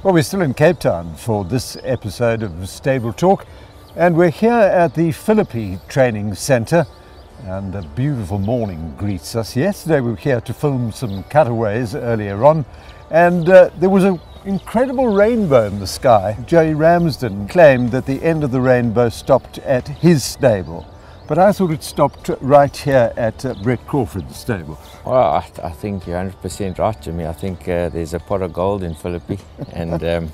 Well, we're still in Cape Town for this episode of Stable Talk, and we're here at the Philippi Training Centre, and a beautiful morning greets us. Yesterday we were here to film some cutaways earlier on, and there was an incredible rainbow in the sky. Joey Ramsden claimed that the end of the rainbow stopped at his stable, but I thought it stopped right here at Brett Crawford's stable. Well, I think you're 100% right, Jimmy. I think there's a pot of gold in Philippi, and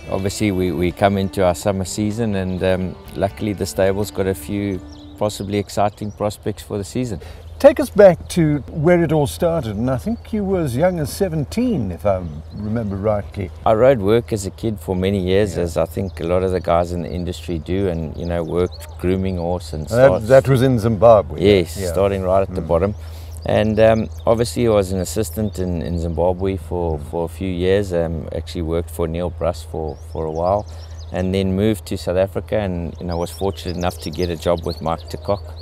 obviously we come into our summer season, and luckily the stable's got a few possibly exciting prospects for the season. Take us back to where it all started, and I think you were as young as 17, if I remember rightly. I rode work as a kid for many years, as I think a lot of the guys in the industry do, and worked grooming horse and that was in Zimbabwe. Yes, starting right at the bottom. And obviously I was an assistant in Zimbabwe for a few years. Actually worked for Neil Bruss for a while, and then moved to South Africa, and was fortunate enough to get a job with Mike Tekock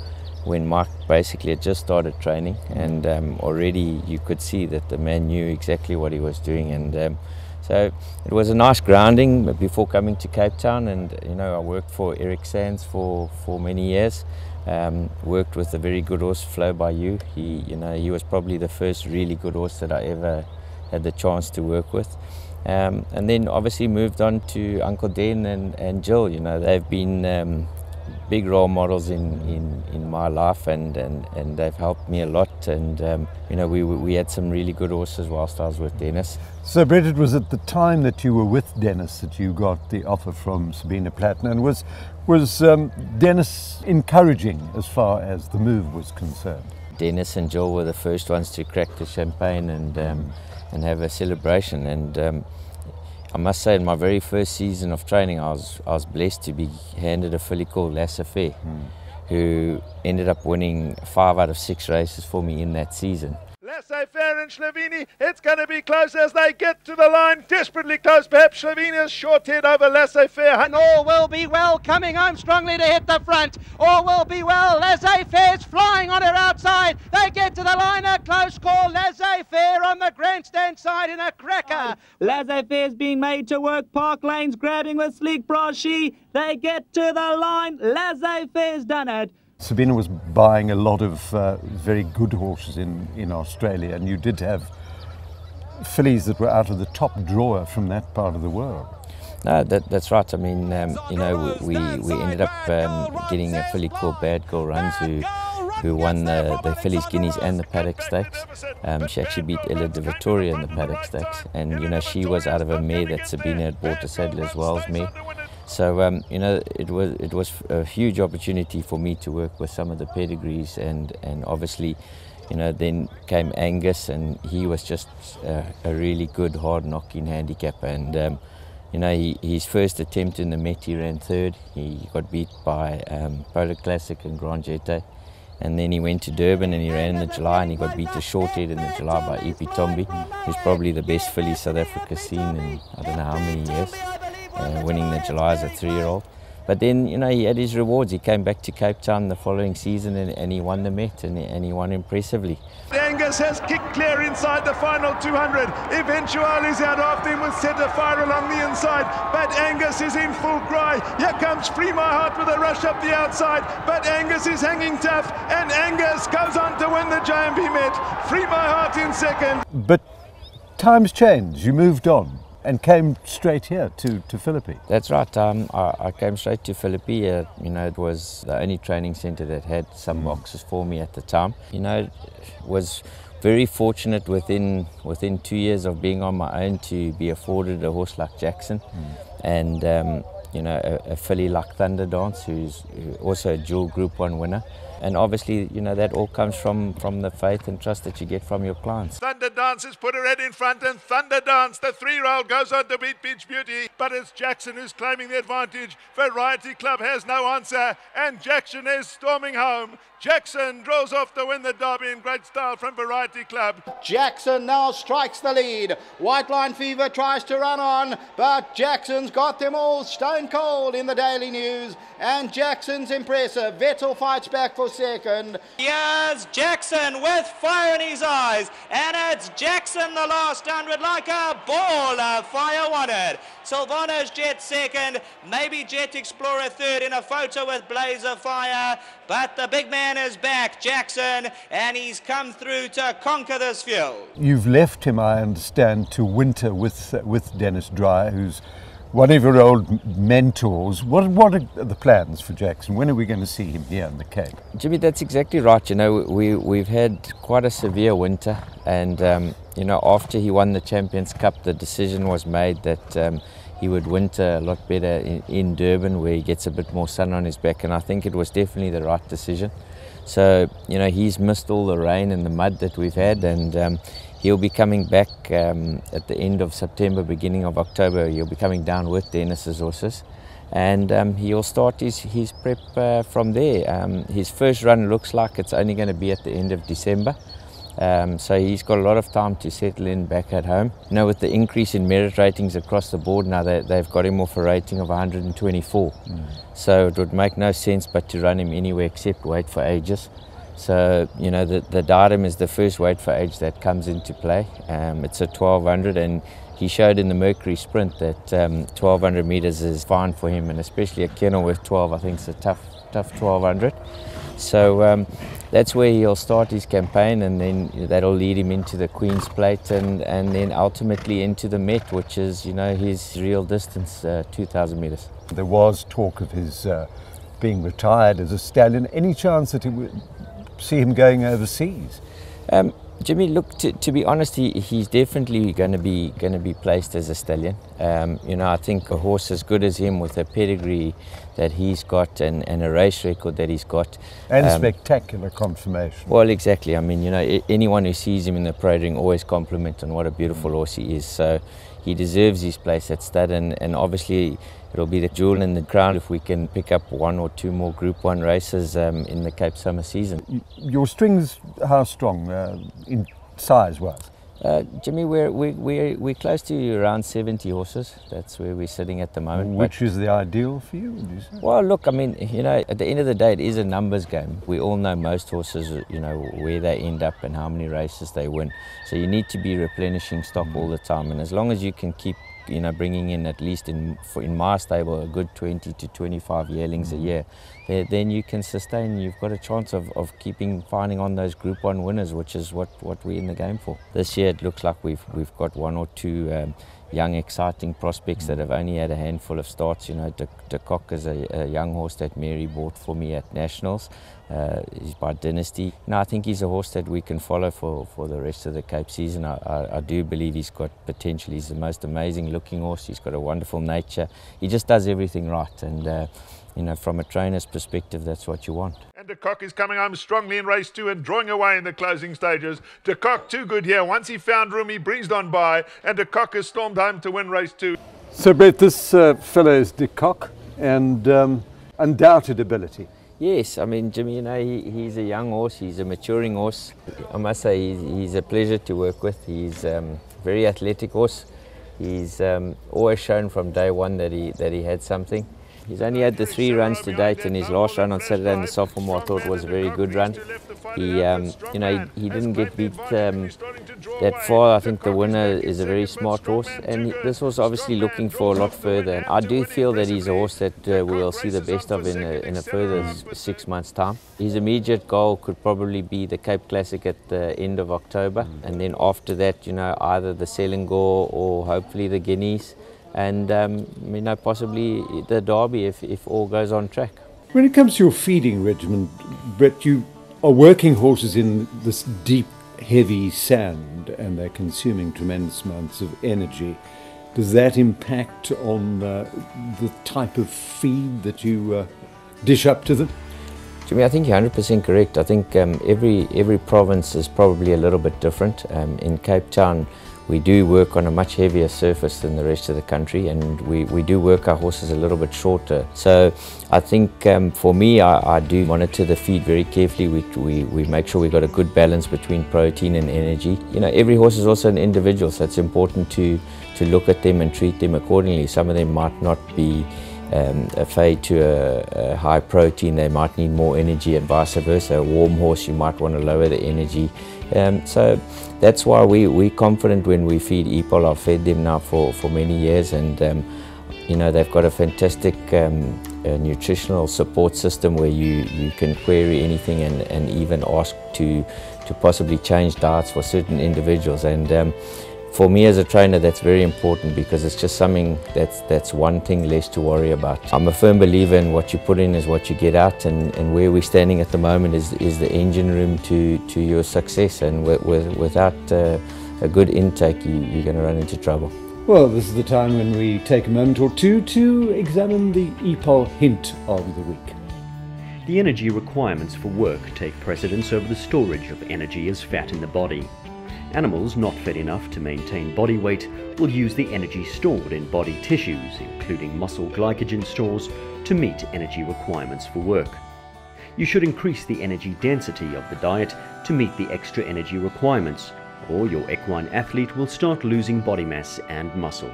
when Mike basically had just started training, and already you could see that the man knew exactly what he was doing, and so it was a nice grounding before coming to Cape Town. And I worked for Eric Sands for many years. Worked with a very good horse, Flow by You. He was probably the first really good horse that I ever had the chance to work with. And then obviously moved on to Uncle Den and Jill. They've been big role models in my life, and they've helped me a lot, and we had some really good horses whilst I was with Dennis. So Brett, it was at the time that you were with Dennis that you got the offer from Sabina Platinum, and was Dennis encouraging as far as the move was concerned? Dennis and Jill were the first ones to crack the champagne and have a celebration, and I must say, in my very first season of training, I was blessed to be handed a filly called Laissez-Faire, who ended up winning 5 out of 6 races for me in that season. Laissez-Faire and Slovini, it's going to be close as they get to the line, desperately close. Perhaps Slovenia's short head over Laissez-Faire. And All Will Be Well coming home strongly to hit the front. All Will Be Well, Laissez-Faire's flying on her outside. They get to the line, a close call. Laissez-Faire on the grandstand side in a cracker. Laissez-Faire's being made to work. Park Lane's grabbing with Sleek Brashy. They get to the line. Laissez-Faire's done it. Sabina was buying a lot of very good horses in Australia, and you did have fillies that were out of the top drawer from that part of the world. No, that's right. I mean, we ended up getting a filly called Bad Girl Runs, who won the Fillies Guineas and the Paddock Stakes. She actually beat Ella de Vittoria in the Paddock Stakes, and she was out of a mare that Sabina had bought a Sadler's Wells mare. So it was a huge opportunity for me to work with some of the pedigrees, and obviously then came Angus, and he was just a really good hard knocking handicapper, and his first attempt in the Met he ran 3rd. He got beat by Polo Classic and Grand Jete, and then he went to Durban and he ran in the July, and he got beat to Shorthead in the July by Epitombi, who's probably the best filly South Africa's seen in I don't know how many years. Winning the July as a 3-year-old. But then, he had his rewards. He came back to Cape Town the following season, and he won the Met, and he won impressively. Angus has kicked clear inside the final 200. Eventuality's out after him with Centre Fire along the inside, but Angus is in full cry. Here comes Free My Heart with a rush up the outside, but Angus is hanging tough, and Angus goes on to win the JMP Met. Free My Heart in second. But times changed. You moved on and came straight here to Philippi. That's right. I came straight to Philippi. It was the only training centre that had some boxes for me at the time. Was very fortunate within 2 years of being on my own to be afforded a horse like Jackson, and a filly like Thunder Dance, who's also a dual Group 1 winner. And obviously, that all comes from the faith and trust that you get from your clients. Thunder Dance has put her head in front, and Thunder Dance, the 3-year-old, goes on to beat Beach Beauty. But it's Jackson who's claiming the advantage. Variety Club has no answer, and Jackson is storming home. Jackson draws off to win the Derby in great style from Variety Club. Jackson now strikes the lead. White Line Fever tries to run on, but Jackson's got them all stone cold in the Daily News, and Jackson's impressive. Vettel fights back for second. Here's Jackson with fire in his eyes, and it's Jackson the last 100 like a ball of fire wanted. Silvano's Jet second, maybe Jet Explorer third in a photo with Blaze of Fire, but the big man is back, Jackson, and he's come through to conquer this field. You've left him, I understand, to winter with Dennis Dry, who's one of your old mentors. What are the plans for Jackson? When are we going to see him here in the Cape? Jimmy, that's exactly right. You know, we've had quite a severe winter, and you know, after he won the Champions Cup, the decision was made that he would winter a lot better in Durban, where he gets a bit more sun on his back, and I think it was definitely the right decision. So, you know, he's missed all the rain and the mud that we've had, and he'll be coming back at the end of September, beginning of October. He'll be coming down with Dennis's horses, and he'll start his prep from there. His first run looks like it's only going to be at the end of December. So he's got a lot of time to settle in back at home. You know, with the increase in merit ratings across the board now, they've got him off a rating of 124. So it would make no sense but to run him anywhere except weight for ages. So, you know, the Diadem is the first weight for age that comes into play. It's a 1200, and he showed in the Mercury Sprint that 1200 meters is fine for him, and especially a Kenilworth 12, I think it's a tough 1200. So that's where he'll start his campaign, and then that'll lead him into the Queen's Plate, and then ultimately into the Met, which is, you know, his real distance, 2000 meters. There was talk of his being retired as a stallion. Any chance that he would see him going overseas? Jimmy, look, to be honest, he's definitely going to be placed as a stallion. You know, I think a horse as good as him, with a pedigree that he's got and a race record that he's got, and spectacular conformation. Well, exactly. I mean, you know, anyone who sees him in the parade ring always compliment on what a beautiful horse he is. So he deserves his place at stud, and obviously it'll be the jewel in the crown if we can pick up one or two more Group 1 races in the Cape Summer season. Your strings, how strong in size-wise? Jimmy, we're close to around 70 horses. That's where we're sitting at the moment. Which is the ideal for you, would you say? Well, look, I mean, you know, at the end of the day, it is a numbers game. We all know most horses, you know, where they end up and how many races they win. So you need to be replenishing stock all the time, and as long as you can keep, you know, bringing in at least in my stable a good 20 to 25 yearlings a year, then you can sustain. You've got a chance of finding on those Group 1 winners, which is what we're in the game for. This year it looks like we've got one or two young exciting prospects that have only had a handful of starts. You know, De Kock is a young horse that Mary bought for me at Nationals. He's by Dynasty. No, I think he's a horse that we can follow for the rest of the Cape season. I do believe he's got potential. He's the most amazing looking horse. He's got a wonderful nature. He just does everything right, and you know, from a trainer's perspective, that's what you want. And De Kock is coming home strongly in race 2 and drawing away in the closing stages. De Kock too good here. Once he found room, he breezed on by, and De Kock has stormed home to win race 2. So, Brett, this fellow is De Kock, and undoubted ability. Yes, I mean, Jimmy, you know, he's a young horse. He's a maturing horse. I must say he's a pleasure to work with. He's a very athletic horse. He's always shown from day one that he had something. He's only had the 3 runs to date, and his last run on Saturday in the sophomore I thought was a very good run. He, you know, he didn't get beat that far. I think the winner is a very smart horse, and this horse obviously looking for a lot further. And I do feel that he's a horse that we'll see the best of in a further 6 months' time. His immediate goal could probably be the Cape Classic at the end of October, and then after that, you know, either the Selangor or hopefully the Guineas, and you know, possibly the Derby if all goes on track. When it comes to your feeding regimen, Brett, you are working horses in this deep, heavy sand, and they're consuming tremendous amounts of energy. Does that impact on the type of feed that you dish up to them? Jimmy, I think you're 100% correct. I think every province is probably a little bit different. In Cape Town, we do work on a much heavier surface than the rest of the country, and we do work our horses a little bit shorter. So I think for me, I do monitor the feed very carefully. We make sure we've got a good balance between protein and energy. You know, every horse is also an individual, so it's important to look at them and treat them accordingly. Some of them might not be a fade to a high protein, they might need more energy, and vice versa. A warm horse, you might want to lower the energy. So that's why we're confident when we feed EPOL. I've fed them now for many years, and you know, they've got a fantastic nutritional support system where you can query anything and even ask to possibly change diets for certain individuals. And for me as a trainer, that's very important, because it's just something that's one thing less to worry about. I'm a firm believer in what you put in is what you get out, and where we're standing at the moment is the engine room to your success, and without a good intake, you're going to run into trouble. Well, this is the time when we take a moment or two to examine the EPOL hint of the week. The energy requirements for work take precedence over the storage of energy as fat in the body. Animals not fed enough to maintain body weight will use the energy stored in body tissues, including muscle glycogen stores, to meet energy requirements for work. You should increase the energy density of the diet to meet the extra energy requirements, or your equine athlete will start losing body mass and muscle.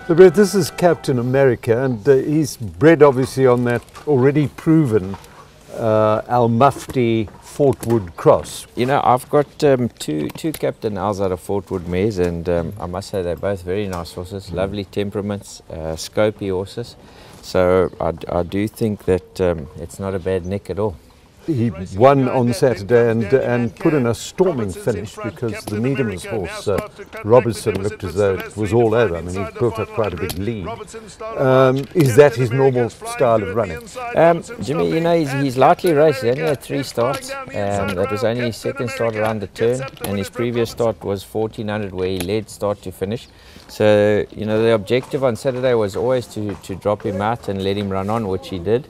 So Brett, this is Captain America, and he's bred obviously on that already proven Al Mufti Fort Wood cross. You know, I've got two Captain Al's out of Fort Wood mares, and I must say they're both very nice horses, lovely temperaments, scopy horses. So I do think that it's not a bad nick at all. He won on Saturday and put in a storming finish, because the Needham's horse, Robertson, looked as though it was all over. I mean, he built up quite a big lead. Is that his normal style of running? Jimmy, you know, he's lightly raced. He only had 3 starts. That was only his second start around the turn, and his previous start was 1400, where he led start to finish. So, you know, the objective on Saturday was always to drop him out and let him run on, which he did.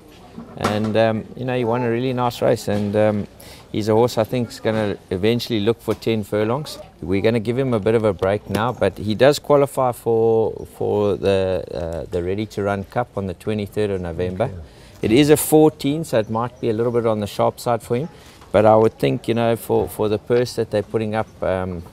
And you know, he won a really nice race, and he's a horse I think is going to eventually look for 10 furlongs. We're going to give him a bit of a break now, but he does qualify for the Ready to Run Cup on the 23rd of November. It is a 14, so it might be a little bit on the sharp side for him, but I would think, you know, for the purse that they're putting up,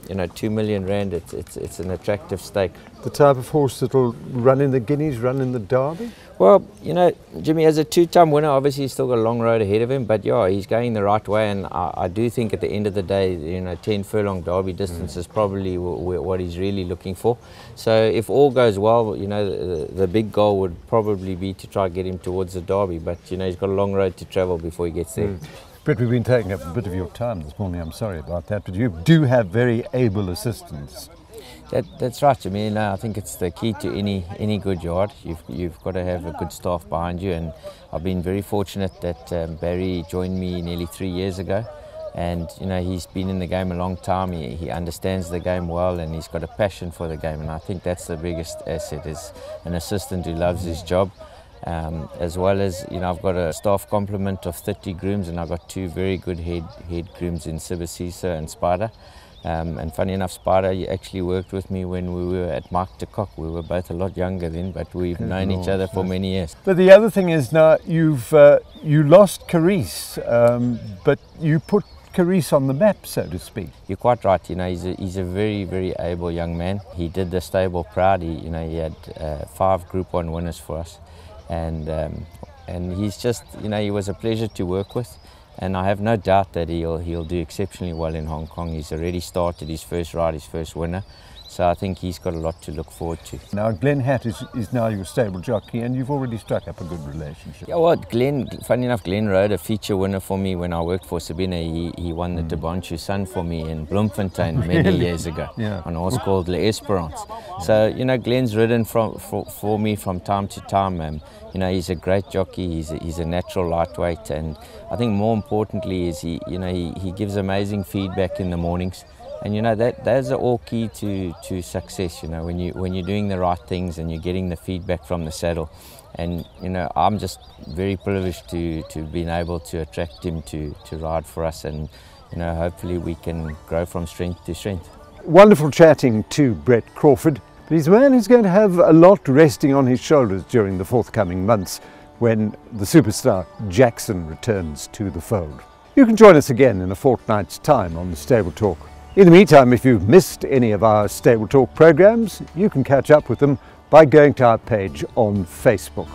you know, 2 million rand, it's an attractive stake. The type of horse that will run in the Guineas, run in the Derby? Well, you know, Jimmy, as a 2-time winner, obviously he's still got a long road ahead of him, but yeah, he's going the right way, and I do think at the end of the day, you know, 10 furlong Derby distance is probably what he's really looking for. So if all goes well, you know, the big goal would probably be to try and get him towards the Derby, but you know, he's got a long road to travel before he gets there. Brett, we've been taking up a bit of your time this morning, I'm sorry about that, but you do have very able assistants. That's right. I mean, I think it's the key to any good yard. You've got to have a good staff behind you, and I've been very fortunate that Barry joined me nearly 3 years ago, and you know, he's been in the game a long time. He understands the game well, and he's got a passion for the game, and I think that's the biggest asset, is an assistant who loves his job. As well as, you know, I've got a staff complement of 30 grooms, and I've got 2 very good head grooms in Sibasisa and Spider. And funny enough, Spider actually worked with me when we were at Mark de Kock. We were both a lot younger then, but we've known each other for many years. But the other thing is, now you've you lost Carice, but you put Carice on the map, so to speak. You're quite right. You know, he's a very, very able young man. He did the stable proud. He had 5 Group 1 winners for us, and he's just, you know, he was a pleasure to work with. And I have no doubt that he'll do exceptionally well in Hong Kong. He's already started his first ride, his first winner. So I think he's got a lot to look forward to. Now Glenn Hatt is now your stable jockey, and you've already struck up a good relationship. Yeah, well, funny enough, Glenn rode a feature winner for me when I worked for Sabina. He won the Tabanchu Sun for me in Bloemfontein many years ago, on a horse called L'Esperance. So, you know, Glenn's ridden for me from time to time. You know, he's a great jockey. He's a natural lightweight, and I think more importantly is he gives amazing feedback in the mornings. And you know, that's all key to success. You know, when you're doing the right things and you're getting the feedback from the saddle. And you know, I'm just very privileged to being able to attract him to ride for us, and you know, hopefully we can grow from strength to strength. Wonderful chatting to Brett Crawford. But he's a man who's going to have a lot resting on his shoulders during the forthcoming months when the superstar Jackson returns to the fold. You can join us again in a fortnight's time on the Stable Talk. In the meantime, if you've missed any of our Stable Talk programs, you can catch up with them by going to our page on Facebook.